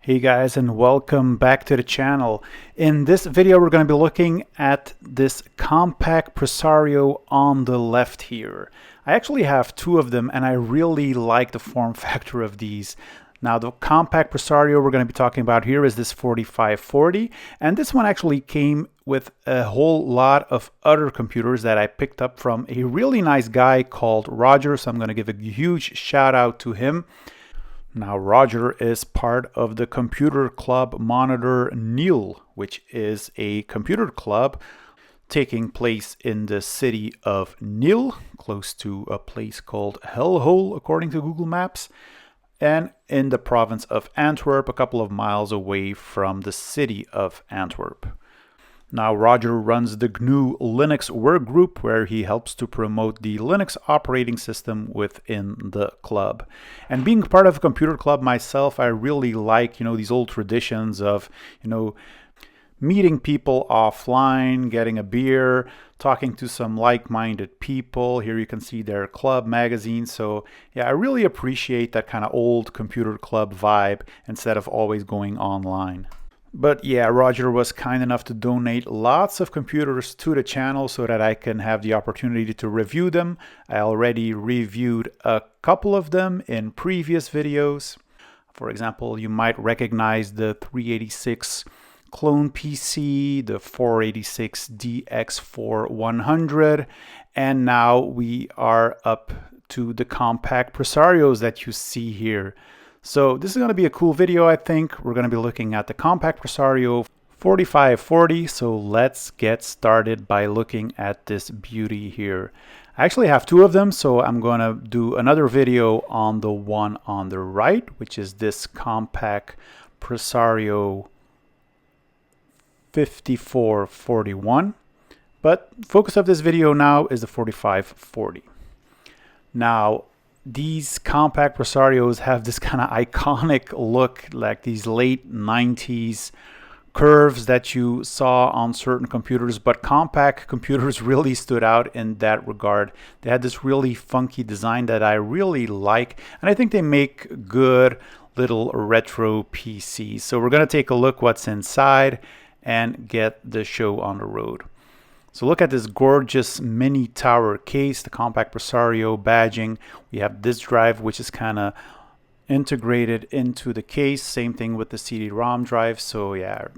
Hey guys, and welcome back to the channel. In this video we're going to be looking at this Compaq Presario on the left here. I actually have two of them and I really like the form factor of these. Now the Compaq Presario we're going to be talking about here is this 4540, and this one actually came with a whole lot of other computers that I picked up from a really nice guy called Roger, so I'm going to give a huge shout out to him. Now, Roger is part of the computer club Monitor Neil, which is a computer club taking place in the city of Neil, close to a place called Hellhole, according to Google Maps, and in the province of Antwerp, a couple of miles away from the city of Antwerp. Now, Roger runs the GNU Linux workgroup, where he helps to promote the Linux operating system within the club. And being part of a computer club myself, I really like, these old traditions of, meeting people offline, getting a beer, talking to some like-minded people. Here you can see their club magazine. So yeah, I really appreciate that kind of old computer club vibe instead of always going online. But yeah, Roger was kind enough to donate lots of computers to the channel so that I can have the opportunity to review them. I already reviewed a couple of them in previous videos. For example, you might recognize the 386 clone PC, the 486 DX4100, and now we are up to the Compaq Presarios that you see here. So this is going to be a cool video, I think. We're going to be looking at the Compaq Presario 4540. So let's get started by looking at this beauty here. I actually have two of them, so I'm going to do another video on the one on the right, which is this Compaq Presario 5441. But focus of this video now is the 4540. Now, these Compaq Presarios have this kind of iconic look, like these late 90s curves that you saw on certain computers, but Compaq computers really stood out in that regard. They had this really funky design that I really like, and I think they make good little retro PCs. So we're going to take a look what's inside and get the show on the road. So look at this gorgeous mini tower case, the Compaq Presario badging. We have Diskdrive, which is kind of integrated into the case. Same thing with the CD-ROM-Drive. So yeah,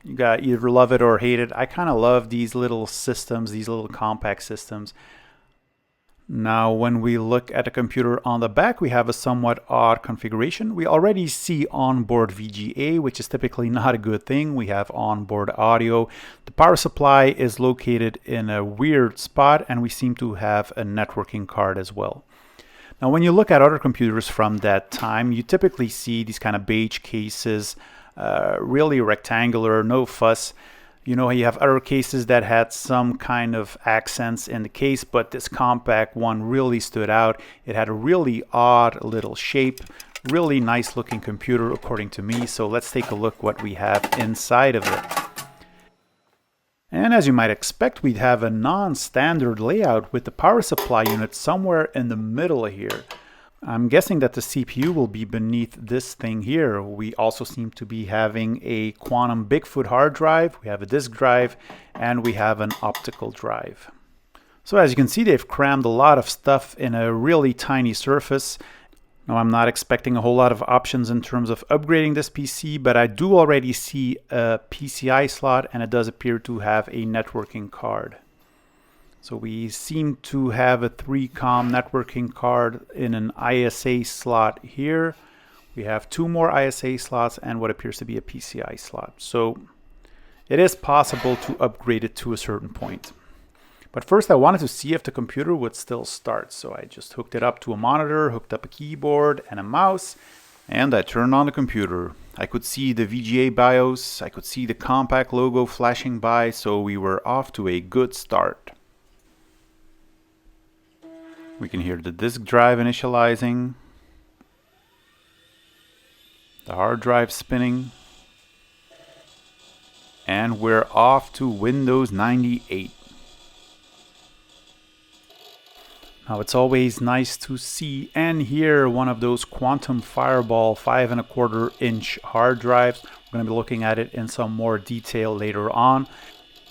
you got either love it or hate it. I kind of love these little systems, these little Compaq systems. Now, when we look at the computer on the back, we have a somewhat odd configuration. We already see onboard VGA, which is typically not a good thing. We have onboard audio. The power supply is located in a weird spot, and we seem to have a networking card as well. Now, when you look at other computers from that time, you typically see these kind of beige cases, really rectangular, no fuss. You have other cases that had some kind of accents in the case, but this Compaq one really stood out. It had a really odd little shape, really nice looking computer according to me. So let's take a look what we have inside of it. And as you might expect, we'd have a non-standard layout with the power supply unit somewhere in the middle here. I'm guessing that the CPU will be beneath this thing here. We also seem to be having a Quantum BIGFoot hard drive, we have a disk drive, and we have an optical drive. So as you can see, they've crammed a lot of stuff in a really tiny surface. Now, I'm not expecting a whole lot of options in terms of upgrading this PC, but I do already see a PCI slot, and it does appear to have a networking card. So we seem to have a 3-COM networking card in an ISA slot here. We have two more ISA slots and what appears to be a PCI slot. So it is possible to upgrade it to a certain point. But first I wanted to see if the computer would still start. So I just hooked it up to a monitor, hooked up a keyboard and a mouse, and I turned on the computer. I could see the VGA BIOS, I could see the Compaq logo flashing by, so we were off to a good start. We can hear the disk drive initializing, the hard drive spinning, and we're off to Windows 98. Now it's always nice to see and hear one of those Quantum Fireball 5.25-inch hard drives. We're going to be looking at it in some more detail later on.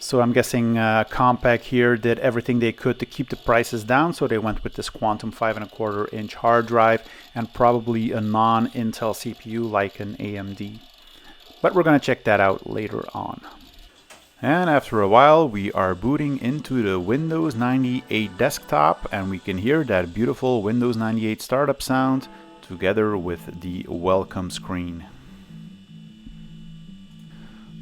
So I'm guessing Compaq here did everything they could to keep the prices down, so they went with this Quantum 5.25-inch hard drive and probably a non-Intel CPU like an AMD. But we're going to check that out later on. And after a while, we are booting into the Windows 98 desktop, and we can hear that beautiful Windows 98 startup sound together with the welcome screen.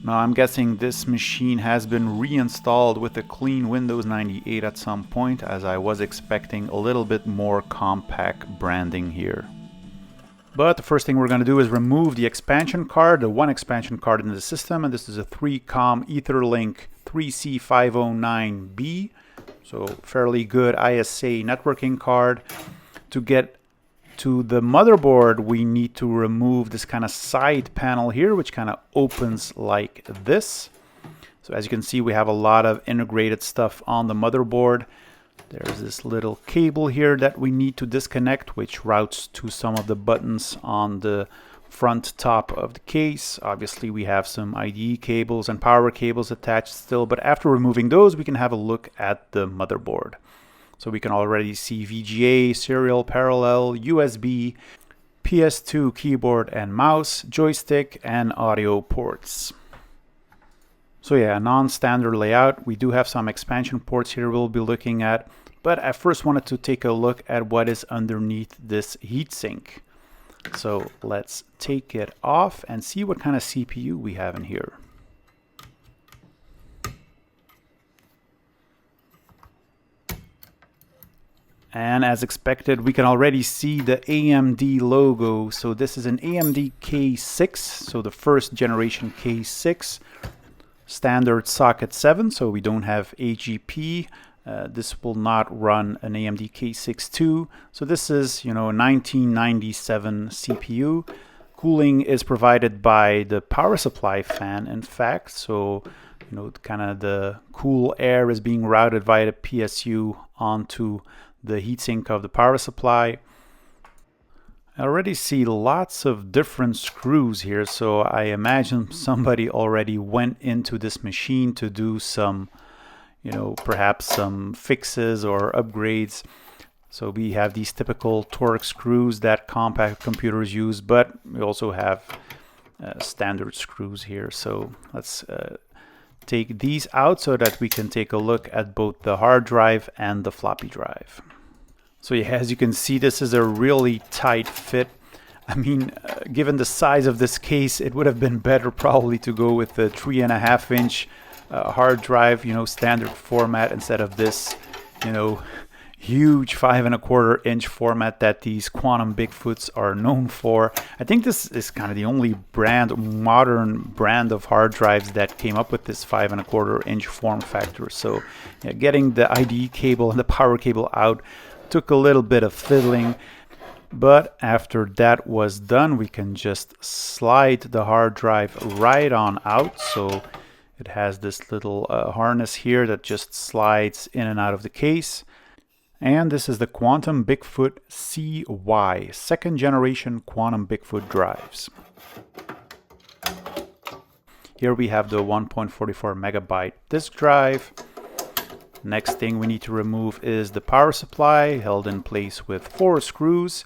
Now I'm guessing this machine has been reinstalled with a clean Windows 98 at some point, as I was expecting a little bit more Compaq branding here. But the first thing we're going to do is remove the expansion card, the one expansion card in the system, and this is a 3COM Etherlink 3C509B, so fairly good ISA networking card. To get to the motherboard, we need to remove this kind of side panel here, which kind of opens like this. So as you can see, we have a lot of integrated stuff on the motherboard. There's this little cable here that we need to disconnect, which routes to some of the buttons on the front top of the case. Obviously, we have some IDE cables and power cables attached still, but after removing those, we can have a look at the motherboard. So we can already see VGA, serial, parallel, USB, PS2 keyboard and mouse, joystick, and audio ports. So yeah, non-standard layout. We do have some expansion ports here we'll be looking at, but I first wanted to take a look at what is underneath this heatsink. So let's take it off and see what kind of CPU we have in here. And as expected, we can already see the AMD logo. So this is an AMD K6, so the first generation K6. Standard socket 7, so we don't have AGP. This will not run an AMD K6-2. So this is, a 1997 CPU. Cooling is provided by the power supply fan, in fact. So, kind of the cool air is being routed via the PSU onto the heatsink of the power supply. I already see lots of different screws here, so I imagine somebody already went into this machine to do some, perhaps some fixes or upgrades. So we have these typical Torx screws that Compaq computers use, but we also have standard screws here. So let's take these out so that we can take a look at both the hard drive and the floppy drive. So yeah, as you can see, this is a really tight fit. I mean, given the size of this case, it would have been better probably to go with the 3.5-inch hard drive, standard format, instead of this, huge 5.25-inch format that these Quantum BIGFoots are known for. I think this is kind of the only modern brand of hard drives that came up with this 5.25-inch form factor. So yeah, getting the IDE cable and the power cable out took a little bit of fiddling, but after that was done, we can just slide the hard drive right on out. So it has this little harness here that just slides in and out of the case. And this is the Quantum BIGFoot CY, second generation Quantum BIGFoot drives. Here we have the 1.44 megabyte disk drive. Next thing we need to remove is the power supply, held in place with 4 screws.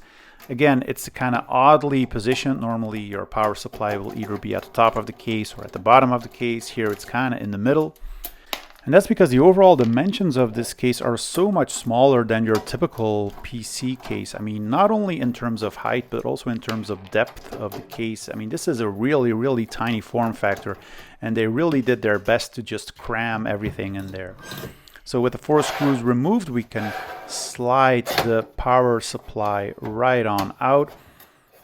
Again, it's kind of oddly positioned. Normally your power supply will either be at the top of the case or at the bottom of the case. Here it's kind of in the middle. And that's because the overall dimensions of this case are so much smaller than your typical PC case. I mean, not only in terms of height, but also in terms of depth of the case. I mean, this is a really, really tiny form factor, and they really did their best to just cram everything in there. So with the 4 screws removed, we can slide the power supply right on out.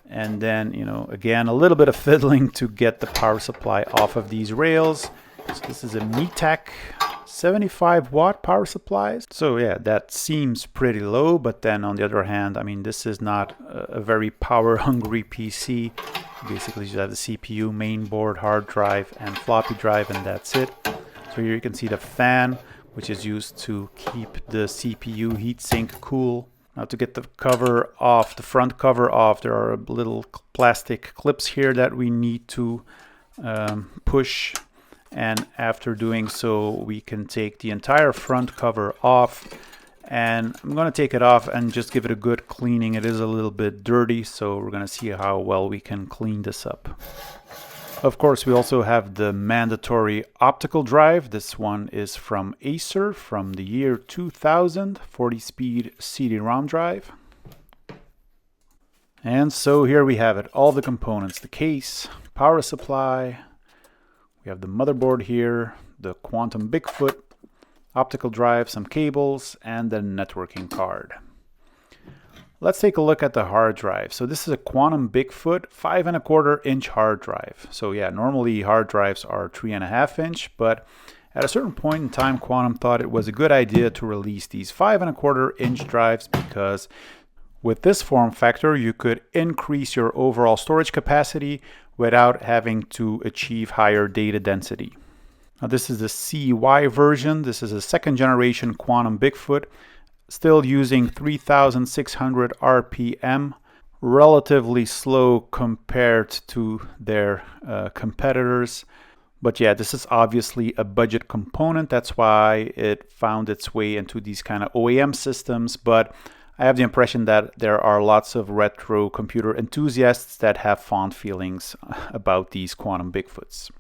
And then, again, a little bit of fiddling to get the power supply off of these rails. So this is a METAC 75 watt power supply. So yeah, that seems pretty low, but then on the other hand, I mean, this is not a very power hungry PC. Basically you have the CPU, main board, hard drive, and floppy drive, and that's it. So here you can see the fan which is used to keep the CPU heatsink cool. Now to get the cover off, the front cover off, there are little plastic clips here that we need to push. And after doing so, we can take the entire front cover off. And I'm going to take it off and just give it a good cleaning. It is a little bit dirty, so we're going to see how well we can clean this up. Of course, we also have the mandatory optical drive. This one is from Acer from the year 2000, 40-speed CD-ROM drive. And so here we have it, all the components, the case, power supply, we have the motherboard here, the Quantum BIGFoot, optical drive, some cables, and the networking card. Let's take a look at the hard drive. So this is a Quantum BIGFoot 5¼ inch hard drive. So yeah, normally hard drives are 3½ inch, but at a certain point in time, Quantum thought it was a good idea to release these 5¼ inch drives because with this form factor, you could increase your overall storage capacity without having to achieve higher data density. Now this is the CY version. This is a 2nd generation Quantum BIGFoot, still using 3600 RPM, relatively slow compared to their competitors. But yeah, this is obviously a budget component. That's why it found its way into these kind of OEM systems. But I have the impression that there are lots of retro computer enthusiasts that have fond feelings about these Quantum BIGFoots.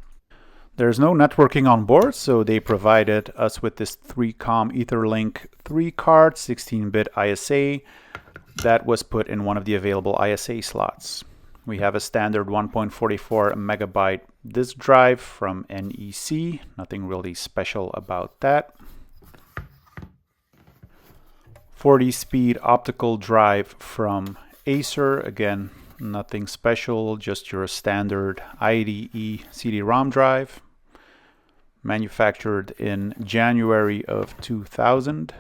There's no networking on board, so they provided us with this 3COM Etherlink 3 card, 16-bit ISA, that was put in one of the available ISA slots. We have a standard 1.44 megabyte disk drive from NEC, nothing really special about that. 40-speed optical drive from Acer, again, nothing special, just your standard IDE CD-ROM drive, manufactured in January of 2000.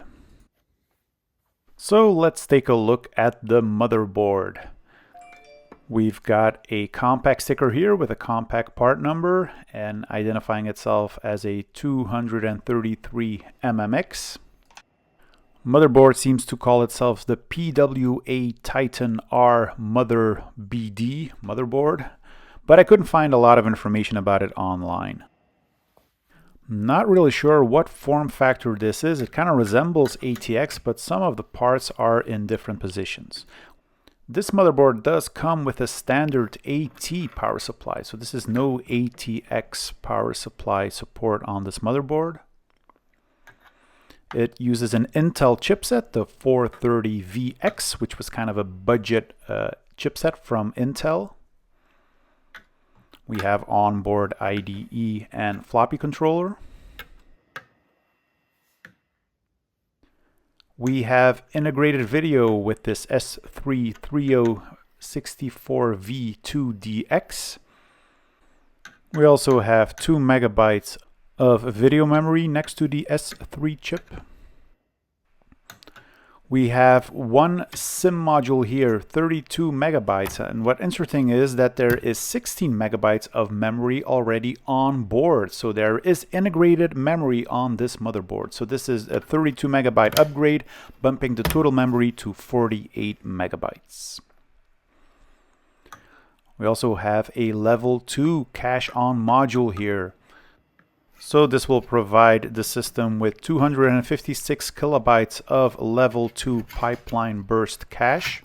So let's take a look at the motherboard. We've got a Compaq sticker here with a Compaq part number and identifying itself as a 233 MMX. Motherboard seems to call itself the PWA Titan R Mother BD motherboard, but I couldn't find a lot of information about it online. Not really sure what form factor this is. It kind of resembles ATX, but some of the parts are in different positions. This motherboard does come with a standard AT power supply, so this is no ATX power supply support on this motherboard. It uses an Intel chipset, the 430VX, which was kind of a budget chipset from Intel. We have onboard IDE and floppy controller. We have integrated video with this S33064V2DX. We also have 2 megabytes of video memory next to the S3 chip. We have one SIM module here, 32 megabytes. And what's interesting is that there is 16 megabytes of memory already on board. So there is integrated memory on this motherboard. So this is a 32 megabyte upgrade, bumping the total memory to 48 megabytes. We also have a level 2 cache on module here. So this will provide the system with 256 kilobytes of level 2 pipeline burst cache.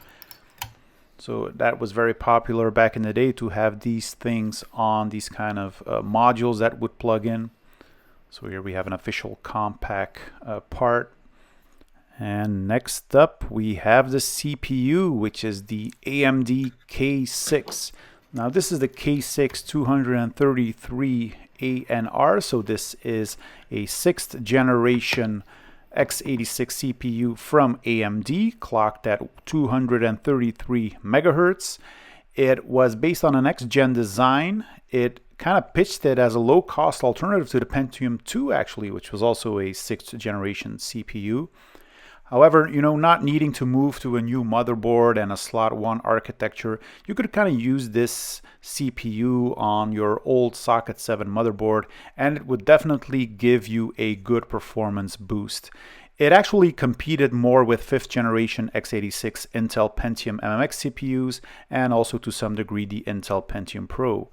So that was very popular back in the day to have these things on these kind of modules that would plug in. So here we have an official Compaq part. And next up we have the CPU, which is the AMD K6. Now this is the K6 233 ANR, so this is a 6th generation x86 CPU from AMD, clocked at 233 megahertz. It was based on an next-gen design. It kind of pitched it as a low-cost alternative to the Pentium 2, actually, which was also a 6th generation CPU. However, not needing to move to a new motherboard and a slot 1 architecture, you could kind of use this CPU on your old socket 7 motherboard, and it would definitely give you a good performance boost. It actually competed more with 5th generation x86 Intel Pentium MMX CPUs and also to some degree the Intel Pentium Pro.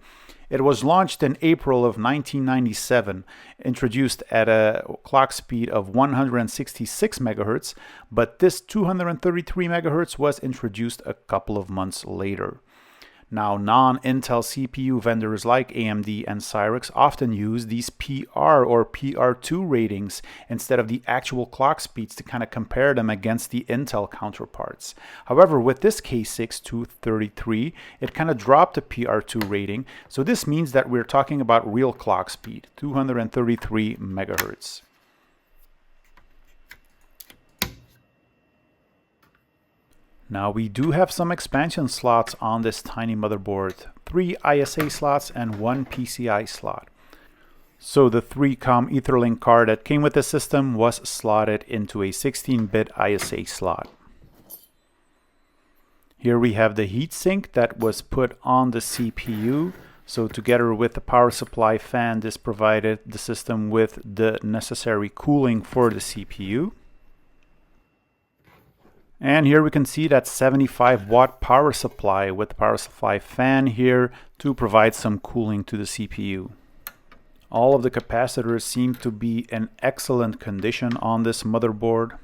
It was launched in April of 1997, introduced at a clock speed of 166 MHz, but this 233 MHz was introduced a couple of months later. Now, non-Intel CPU vendors like AMD and Cyrix often use these PR or PR2 ratings instead of the actual clock speeds to kind of compare them against the Intel counterparts. However, with this K6 233, it kind of dropped the PR2 rating, so this means that we're talking about real clock speed, 233 MHz. Now we do have some expansion slots on this tiny motherboard, 3 ISA slots and 1 PCI slot. So the 3-COM Etherlink card that came with the system was slotted into a 16-bit ISA slot. Here we have the heatsink that was put on the CPU. So together with the power supply fan, this provided the system with the necessary cooling for the CPU. And here we can see that 75-watt power supply with the power supply fan here to provide some cooling to the CPU. All of the capacitors seem to be in excellent condition on this motherboard.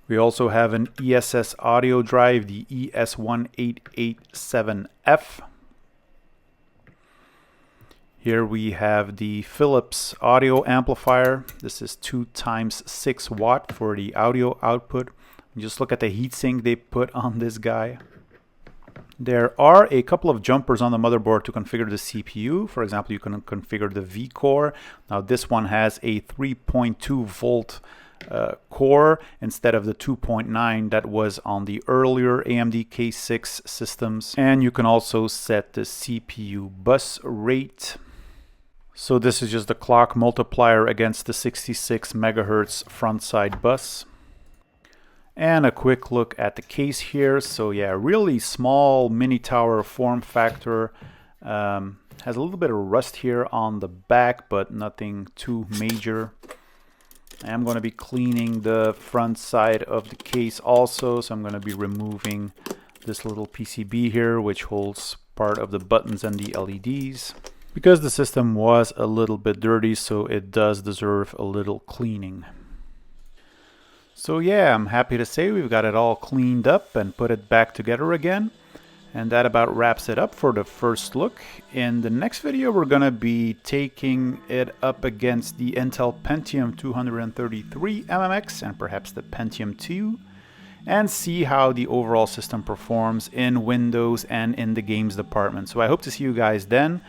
We also have an ESS audio drive, the ES1887F. Here we have the Philips audio amplifier. This is 2 × 6 watt for the audio output. Just look at the heatsink they put on this guy. There are a couple of jumpers on the motherboard to configure the CPU. For example, you can configure the V-core. Now this one has a 3.2 volt core instead of the 2.9 that was on the earlier AMD K6 systems. And you can also set the CPU bus rate. So this is just the clock multiplier against the 66 MHz front side bus. And a quick look at the case here. So yeah, really small mini tower form factor. Has a little bit of rust here on the back, but nothing too major. I am going to be cleaning the front side of the case also. So I'm going to be removing this little PCB here, which holds part of the buttons and the LEDs. Because the system was a little bit dirty, so it does deserve a little cleaning. So yeah, I'm happy to say we've got it all cleaned up and put it back together again. And that about wraps it up for the first look. In the next video, we're going to be taking it up against the Intel Pentium 233 MMX and perhaps the Pentium 2. And see how the overall system performs in Windows and in the games department. So I hope to see you guys then.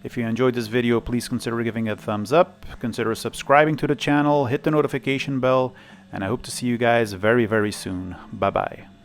If you enjoyed this video, please consider giving it a thumbs up, consider subscribing to the channel, hit the notification bell, and I hope to see you guys very, very soon. Bye-bye.